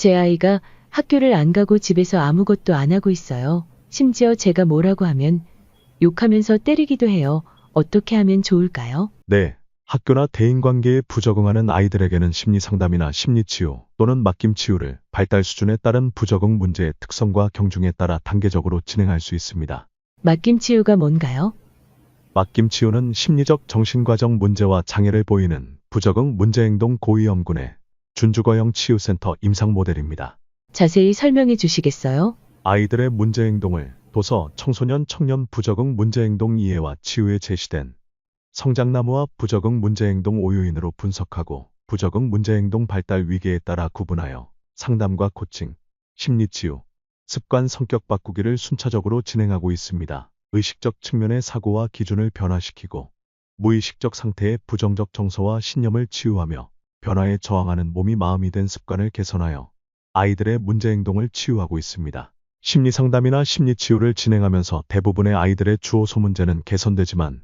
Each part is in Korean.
제 아이가 학교를 안 가고 집에서 아무것도 안 하고 있어요. 심지어 제가 뭐라고 하면 욕하면서 때리기도 해요. 어떻게 하면 좋을까요? 네. 학교나 대인관계에 부적응하는 아이들에게는 심리상담이나 심리치유 또는 맡김치유를 발달 수준에 따른 부적응 문제의 특성과 경중에 따라 단계적으로 진행할 수 있습니다. 맡김치유가 뭔가요? 맡김치유는 심리적 정신과정 문제와 장애를 보이는 부적응 문제행동 고위험군의 준주거형 치유센터 임상 모델입니다. 자세히 설명해 주시겠어요? 아이들의 문제행동을 도서 청소년 청년 부적응 문제행동 이해와 치유에 제시된 성장나무와 부적응 문제행동 5요인으로 분석하고 부적응 문제행동 발달 위계에 따라 구분하여 상담과 코칭, 심리치유, 습관 성격 바꾸기를 순차적으로 진행하고 있습니다. 의식적 측면의 사고와 기준을 변화시키고 무의식적 상태의 부정적 정서와 신념을 치유하며 변화에 저항하는 몸이 마음이 된 습관을 개선하여 아이들의 문제행동을 치유하고 있습니다. 심리상담이나 심리치유를 진행하면서 대부분의 아이들의 주요 문제는 개선되지만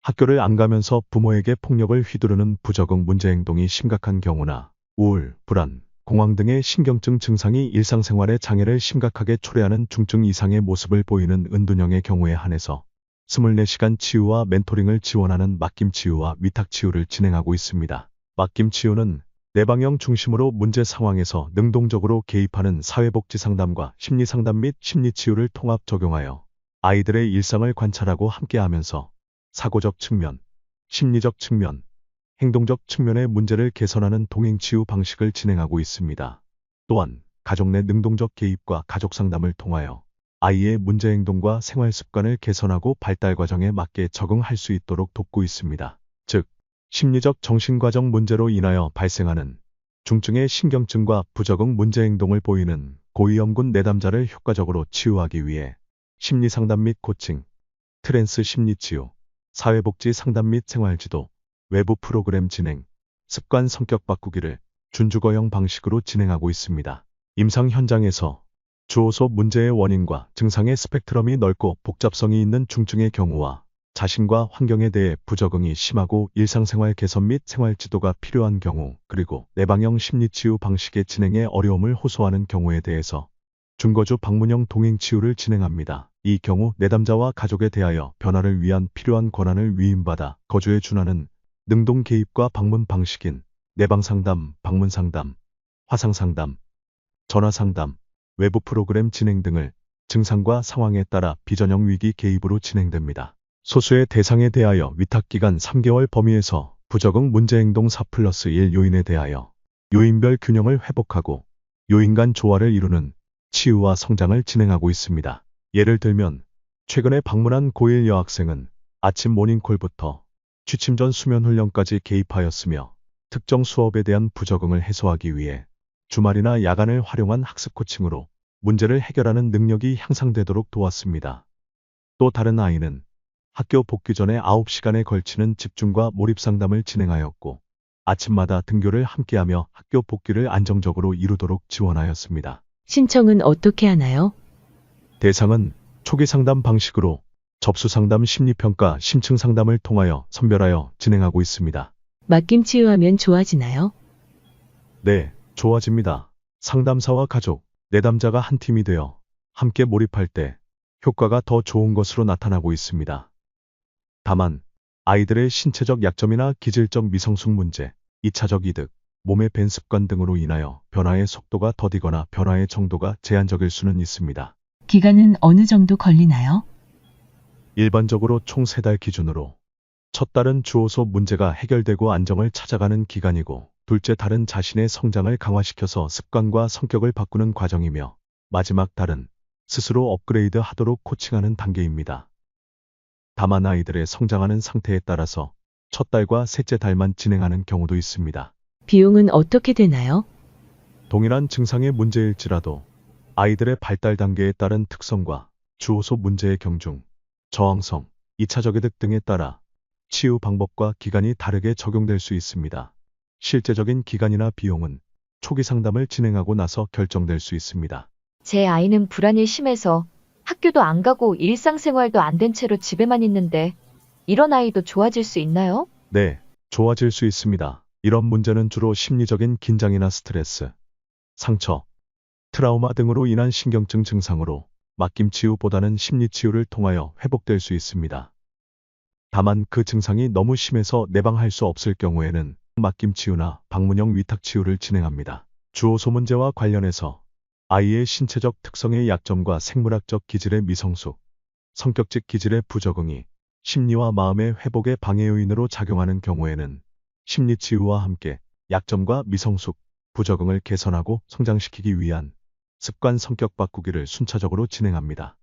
학교를 안 가면서 부모에게 폭력을 휘두르는 부적응 문제행동이 심각한 경우나 우울, 불안, 공황 등의 신경증 증상이 일상생활에 장애를 심각하게 초래하는 중증 이상의 모습을 보이는 은둔형의 경우에 한해서 24시간 치유와 멘토링을 지원하는 맡김치유와 위탁치유를 진행하고 있습니다. 맡김치유는 내방형 중심으로 문제 상황에서 능동적으로 개입하는 사회복지상담과 심리상담 및 심리치유를 통합 적용하여 아이들의 일상을 관찰하고 함께하면서 사고적 측면, 심리적 측면, 행동적 측면의 문제를 개선하는 동행치유 방식을 진행하고 있습니다. 또한 가족 내 능동적 개입과 가족 상담을 통하여 아이의 문제행동과 생활습관을 개선하고 발달 과정에 맞게 적응할 수 있도록 돕고 있습니다. 즉, 심리적 정신과정 문제로 인하여 발생하는 중증의 신경증과 부적응 문제행동을 보이는 고위험군 내담자를 효과적으로 치유하기 위해 심리상담 및 코칭, 트랜스 심리치유, 사회복지 상담 및 생활지도, 외부 프로그램 진행, 습관 성격 바꾸기를 준주거형 방식으로 진행하고 있습니다. 임상 현장에서 주호소 문제의 원인과 증상의 스펙트럼이 넓고 복잡성이 있는 중증의 경우와 자신과 환경에 대해 부적응이 심하고 일상생활 개선 및 생활지도가 필요한 경우, 그리고 내방형 심리치유 방식의 진행에 어려움을 호소하는 경우에 대해서 중거주 방문형 동행치유를 진행합니다. 이 경우 내담자와 가족에 대하여 변화를 위한 필요한 권한을 위임받아 거주에 준하는 능동 개입과 방문 방식인 내방상담, 방문상담, 화상상담, 전화상담, 외부 프로그램 진행 등을 증상과 상황에 따라 비전형 위기 개입으로 진행됩니다. 소수의 대상에 대하여 위탁기간 3개월 범위에서 부적응 문제행동 4+1 요인에 대하여 요인별 균형을 회복하고 요인 간 조화를 이루는 치유와 성장을 진행하고 있습니다. 예를 들면 최근에 방문한 고1 여학생은 아침 모닝콜부터 취침 전 수면 훈련까지 개입하였으며 특정 수업에 대한 부적응을 해소하기 위해 주말이나 야간을 활용한 학습 코칭으로 문제를 해결하는 능력이 향상되도록 도왔습니다. 또 다른 아이는 학교 복귀 전에 9시간에 걸치는 집중과 몰입 상담을 진행하였고 아침마다 등교를 함께하며 학교 복귀를 안정적으로 이루도록 지원하였습니다. 신청은 어떻게 하나요? 대상은 초기 상담 방식으로 접수 상담 심리평가 심층 상담을 통하여 선별하여 진행하고 있습니다. 맡김치유하면 좋아지나요? 네, 좋아집니다. 상담사와 가족, 내담자가 한 팀이 되어 함께 몰입할 때 효과가 더 좋은 것으로 나타나고 있습니다. 다만 아이들의 신체적 약점이나 기질적 미성숙 문제, 2차적 이득, 몸의 밴 습관 등으로 인하여 변화의 속도가 더디거나 변화의 정도가 제한적일 수는 있습니다. 기간은 어느 정도 걸리나요? 일반적으로 총 3달 기준으로 첫 달은 주호소 문제가 해결되고 안정을 찾아가는 기간이고 둘째 달은 자신의 성장을 강화시켜서 습관과 성격을 바꾸는 과정이며 마지막 달은 스스로 업그레이드 하도록 코칭하는 단계입니다. 다만 아이들의 성장하는 상태에 따라서 첫 달과 셋째 달만 진행하는 경우도 있습니다. 비용은 어떻게 되나요? 동일한 증상의 문제일지라도 아이들의 발달 단계에 따른 특성과 주호소 문제의 경중, 저항성, 2차적 이득 등에 따라 치유 방법과 기간이 다르게 적용될 수 있습니다. 실제적인 기간이나 비용은 초기 상담을 진행하고 나서 결정될 수 있습니다. 제 아이는 불안이 심해서 학교도 안 가고 일상생활도 안 된 채로 집에만 있는데 이런 아이도 좋아질 수 있나요? 네, 좋아질 수 있습니다. 이런 문제는 주로 심리적인 긴장이나 스트레스, 상처, 트라우마 등으로 인한 신경증 증상으로 맡김 치유보다는 심리 치유를 통하여 회복될 수 있습니다. 다만 그 증상이 너무 심해서 내방할 수 없을 경우에는 맡김 치유나 방문형 위탁 치유를 진행합니다. 주호소 문제와 관련해서 아이의 신체적 특성의 약점과 생물학적 기질의 미성숙, 성격적 기질의 부적응이 심리와 마음의 회복의 방해 요인으로 작용하는 경우에는 심리 치유와 함께 약점과 미성숙, 부적응을 개선하고 성장시키기 위한 습관 성격 바꾸기를 순차적으로 진행합니다.